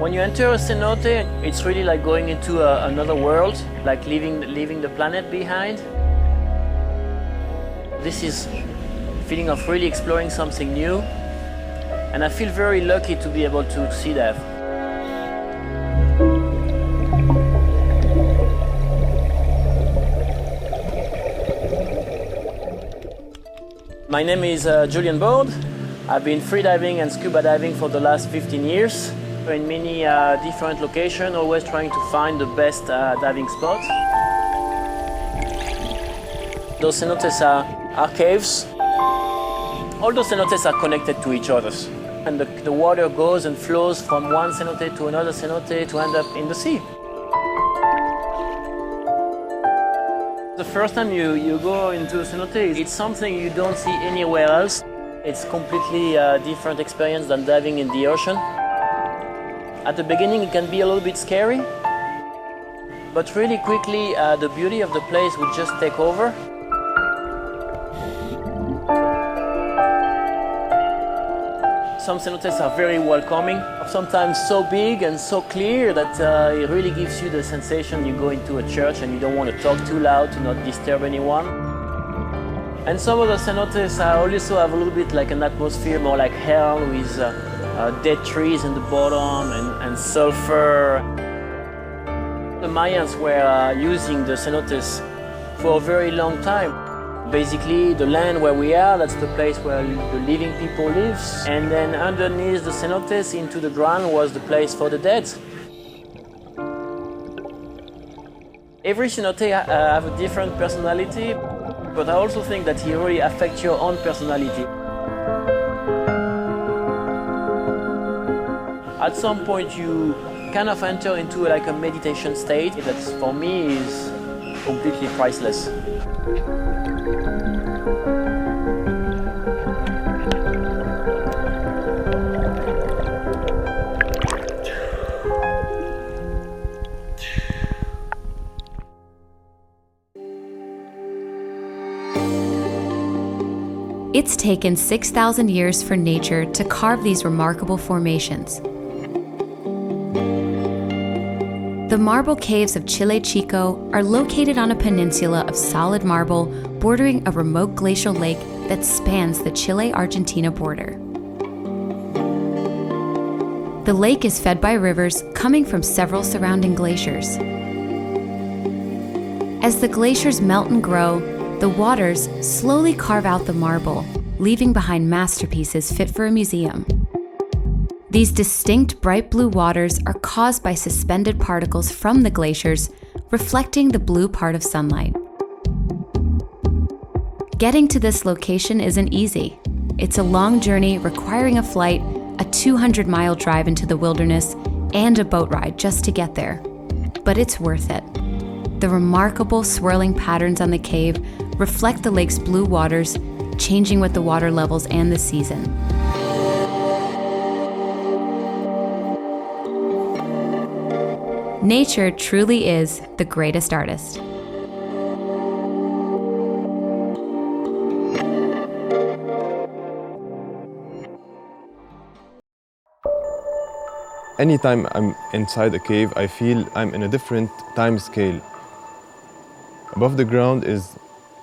When you enter a cenote, it's really like going into another world, like leaving the planet behind. This is a feeling of really exploring something new, and I feel very lucky to be able to see that. My name is Julian Bode. I've been freediving and scuba diving for the last 15 years in many different locations, always trying to find the best diving spots. Those cenotes are caves. All those cenotes are connected to each other. And the water goes and flows from one cenote to another cenote to end up in the sea. The first time you go into a cenote, it's something you don't see anywhere else. It's completely different experience than diving in the ocean. At the beginning, it can be a little bit scary, but really quickly, the beauty of the place will just take over. Some cenotes are very welcoming, sometimes so big and so clear that it really gives you the sensation you go into a church and you don't want to talk too loud to not disturb anyone. And some of the cenotes also have a little bit like an atmosphere more like hell with dead trees in the bottom and sulfur. The Mayans were using the cenotes for a very long time. Basically, the land where we are, that's the place where the living people live. And then underneath the cenotes, into the ground, was the place for the dead. Every cenote have a different personality, but I also think that it really affects your own personality. At some point, you kind of enter into like a meditation state that, for me, is completely priceless. It's taken 6,000 years for nature to carve these remarkable formations. The marble caves of Chile Chico are located on a peninsula of solid marble bordering a remote glacial lake that spans the Chile-Argentina border. The lake is fed by rivers coming from several surrounding glaciers. As the glaciers melt and grow, the waters slowly carve out the marble, leaving behind masterpieces fit for a museum. These distinct bright blue waters are caused by suspended particles from the glaciers, reflecting the blue part of sunlight. Getting to this location isn't easy. It's a long journey requiring a flight, a 200-mile drive into the wilderness, and a boat ride just to get there. But it's worth it. The remarkable swirling patterns on the cave reflect the lake's blue waters, changing with the water levels and the season. Nature truly is the greatest artist. Anytime I'm inside a cave, I feel I'm in a different time scale. Above the ground is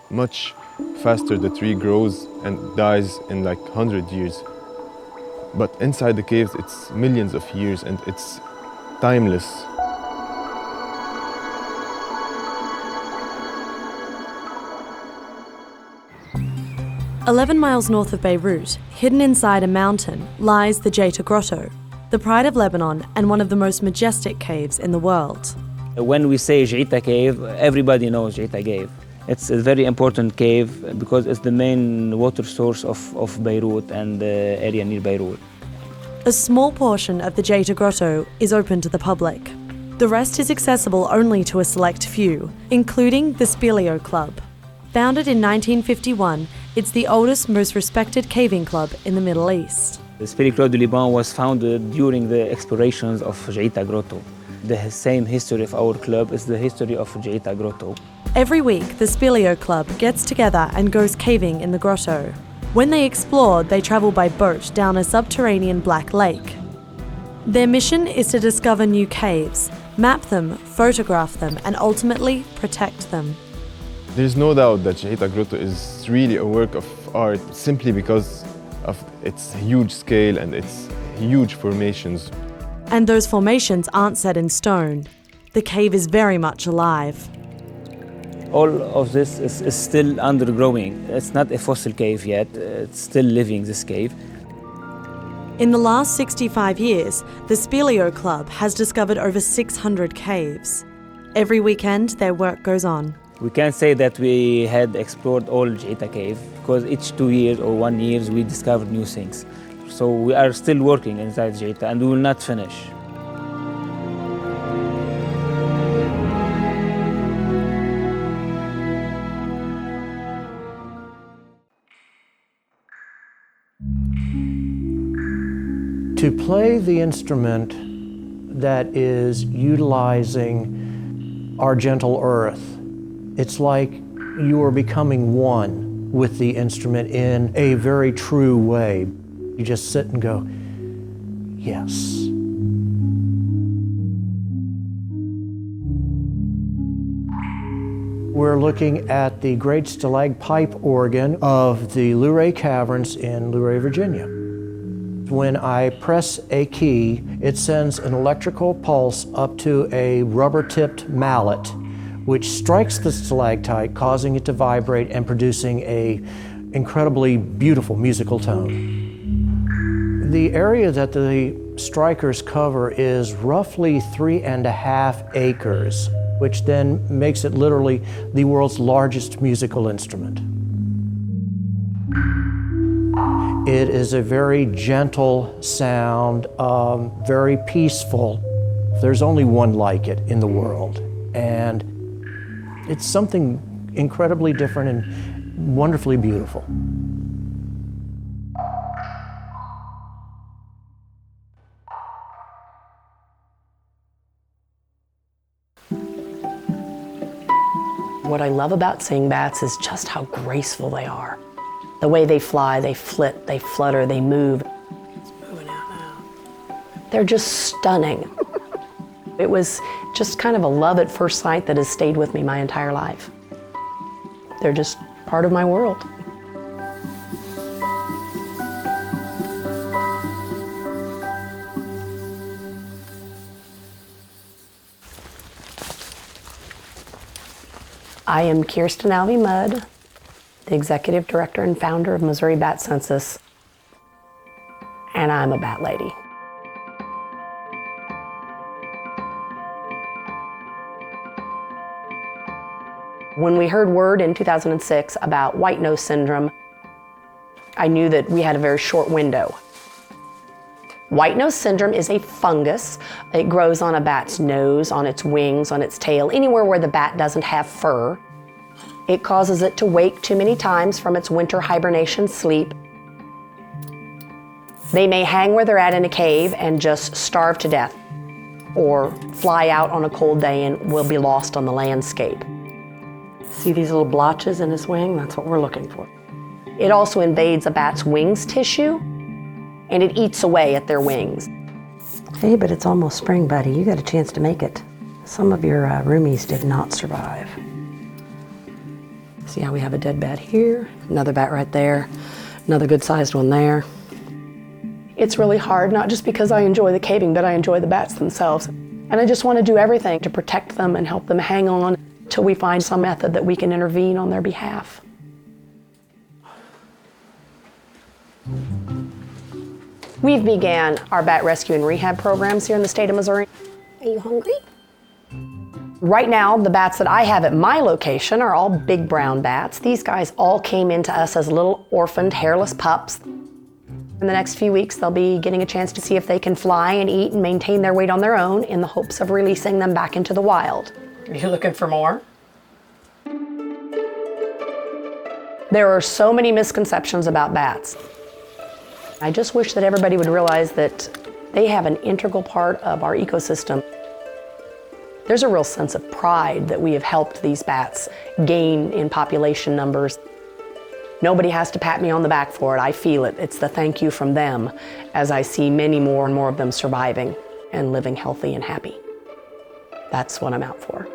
much faster. The tree grows and dies in like 100 years. But inside the caves, it's millions of years and it's timeless. "11 miles north of Beirut, hidden inside a mountain, lies the Jeta Grotto, the pride of Lebanon and one of the most majestic caves in the world. When we say Jeta Cave, everybody knows Jeta Cave. It's a very important cave because it's the main water source of Beirut and the area near Beirut. A small portion of the Jeta Grotto is open to the public. The rest is accessible only to a select few, including the Speleo Club. Founded in 1951, it's the oldest, most respected caving club in the Middle East. The Speleo Club de Liban was founded during the explorations of Jeta Grotto. The same history of our club is the history of Jeta Grotto. Every week, the Speleo Club gets together and goes caving in the grotto. When they explore, they travel by boat down a subterranean black lake. Their mission is to discover new caves, map them, photograph them, and ultimately protect them. There's no doubt that Chihita Grotto is really a work of art simply because of its huge scale and its huge formations. And those formations aren't set in stone. The cave is very much alive. All of this is still undergrowing. It's not a fossil cave yet. It's still living, this cave. In the last 65 years, the Speleo Club has discovered over 600 caves. Every weekend, their work goes on. We can't say that we had explored all Chihita Cave, because each 2 years or 1 year we discovered new things. So we are still working inside Chihita and we will not finish. To play the instrument that is utilizing our gentle earth, it's like you are becoming one with the instrument in a very true way. You just sit and go, yes. We're looking at the great stalagmite organ of the Luray Caverns in Luray, Virginia. When I press a key, it sends an electrical pulse up to a rubber-tipped mallet, which strikes the stalactite, causing it to vibrate and producing an incredibly beautiful musical tone. The area that the strikers cover is roughly 3.5 acres, which then makes it literally the world's largest musical instrument. It is a very gentle sound, very peaceful. There's only one like it in the world, and it's something incredibly different and wonderfully beautiful. What I love about seeing bats is just how graceful they are. The way they fly, they flit, they flutter, they move. It's moving out now. They're just stunning. It was just kind of a love at first sight that has stayed with me my entire life. They're just part of my world. I am Kirsten Alvey Mudd, the Executive Director and Founder of Missouri Bat Census, and I'm a bat lady. When we heard word in 2006 about white nose syndrome, I knew that we had a very short window. White nose syndrome is a fungus. It grows on a bat's nose, on its wings, on its tail, anywhere where the bat doesn't have fur. It causes it to wake too many times from its winter hibernation sleep. They may hang where they're at in a cave and just starve to death, or fly out on a cold day and will be lost on the landscape. See these little blotches in his wing? That's what we're looking for. It also invades a bat's wings tissue, and it eats away at their wings. Hey, but it's almost spring, buddy. You got a chance to make it. Some of your roomies did not survive. See how we have a dead bat here, another bat right there, another good-sized one there. It's really hard, not just because I enjoy the caving, but I enjoy the bats themselves. And I just want to do everything to protect them and help them hang on till we find some method that we can intervene on their behalf. We've began our bat rescue and rehab programs here in the state of Missouri. Are you hungry? Right now, the bats that I have at my location are all big brown bats. These guys all came into us as little orphaned, hairless pups. In the next few weeks, they'll be getting a chance to see if they can fly and eat and maintain their weight on their own in the hopes of releasing them back into the wild. Are you looking for more? There are so many misconceptions about bats. I just wish that everybody would realize that they have an integral part of our ecosystem. There's a real sense of pride that we have helped these bats gain in population numbers. Nobody has to pat me on the back for it. I feel it. It's the thank you from them as I see many more and more of them surviving and living healthy and happy. That's what I'm out for.